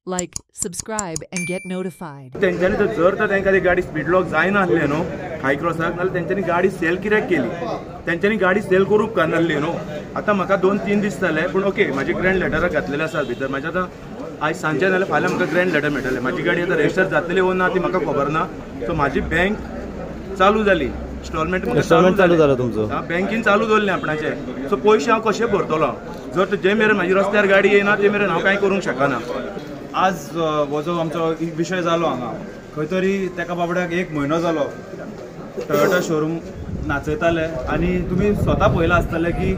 Like, subscribe, and get notified. तेंच्यांनी जर तर तांकां ती गाडी स्पीड लॉक जायना आसलें न्हू हाय क्रॉसाक नाल्यार तेंच्यांनी गाडी सेल कित्याक केली तेंच्यांनी गाडी सेल करूंक करनासली न्हू आतां म्हाका 2-3 दीस जाले पूण ओके म्हाजी ग्रँड लेटरां घातलेले आसा भितर म्हाजे आतां आयज सांजचे नाल्यार फाल्यां म्हाका ग्रँड लेटर मेळटलें म्हाजी गाडी आतां रजिस्टर जातली वो ना ती म्हाका खबर ना सो म्हाजी बँक चालू जाली इन्स्टॉलमेंट चालू जाला तुमचो बँकेन चालू दवरलें आपणाचे सो पयशे हांव कशें भरतलो जर जे मेरेन म्हाजी रस्त्यार गाडी येना ते मेरेन हांव कांय करूंक शकना आज हो जो आमचो विशय जालो हांगा खंय तरी तेका बाबड्याक 1 म्हयनो जालो टोयोटा शोरूम नाचयताले आनी तुमी स्वता पळयलां आसतलें की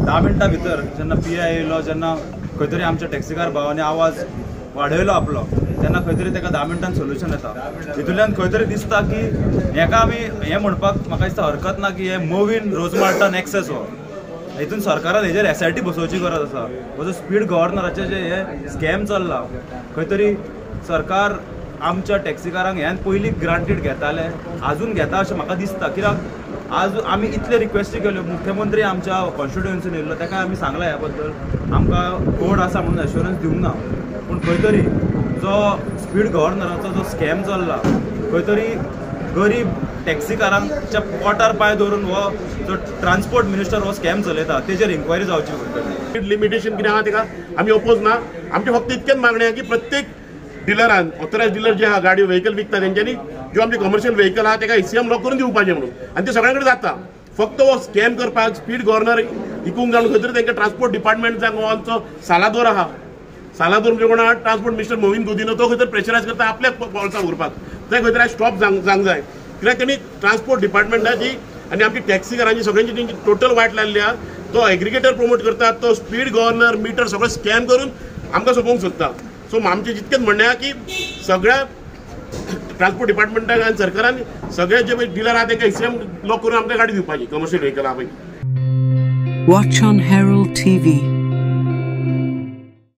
10 मिनटां भितर जेन्ना PI येयलो जेन्ना खंय तरी आमच्या टॅक्सीकार भावांनी आवाज वाडयलो आपलो तेन्ना खंय तरी तेका 10 मिनटांन सोल्युशन येता हितूंतल्यान खंय तरी दिसता की हेका आमी हें म्हणपाक म्हाका दिसता हरकत ना की हें मोवीन रोजमार्टा नॅक्सस हो हितून सरकारान हेजेर SIT बसोवची गरज आसा हो जो स्पीड गव्हर्नराचे जे हे स्कॅम चल्ला खंय तरी सरकार आमच्या टॅक्सीकारांक ह्यान पयलीं ग्रांटेड घेताले आजून घेता अशें म्हाका दिसता कित्याक आज आमी इतले रिक्वेस्टी केल्यो मुख्यमंत्री आमच्या कॉन्स्टिट्युएन्सीन येयल्लो तेका आमी सांगला ह्या बद्दल आमकां कोड आसा म्हणून एश्युरन्स दिवंक ना पूण खंय तरी जो स्पीड गव्हर्नराचो जो स्कॅम चल्ला खंय तरी गरीब टॅक्सीकारांच्या पोटार पांय दवरून हो जो ट्रान्सपोर्ट मिनिस्टर हो स्कॅम चलयता तेजेर इन्क्वायरी जावची पडटली लिमिटेशन कितें आहा तेका आमी ओपोज ना आमची फक्त इतकेच मागणी आहा की प्रत्येक डिलरान ऑथरायज डिलर जे आहा गाडी व्हेकल विकता तेंच्यांनी ज्यो आमचे कमर्शियल व्हेकल आहा तेका ECM लॉक करून दिवपाचें म्हणून आनी ते सगळ्यां कडेन जाता फक्त हो स्कॅम करपाक स्पीड गव्हर्नर हिकूंक जावन खंय तरी तांकां ट्रान्सपोर्ट डिपार्टमेंट गोवांचो सालादोर आहा सालादोर म्हणजे कोण आहा ट्रान्सपोर्ट मिनिस्टर मोहीन गोदीनो तो खंय तरी प्रेशरायज करता आपल्याक बोल्सांत उरपाक ते खंय तरी स्टॉप जावंक जाय कित्याक तेणी ट्रान्सपोर्ट डिपार्टमेंटाची आनी आमची टॅक्सीकारांची सगळ्यांची तेंची टोटल वाट लायल्ली आहा तो एग्रिगेटर प्रमोट करता तो स्पीड गव्हर्नर मिटर सगळो स्कॅम करून आमकां सोंपोवंक सोदता सो आमचें जितकेच म्हणणें आहा की सगळ्या ट्रान्सपोर्ट डिपार्टमेंटाक आनी सरकारान सगळे जे डिलर आहा तांकां ECM लॉक करून आमकां गाडी दिवपाची कमर्शियल व्हेकल आहा पळय Watch on Herald TV.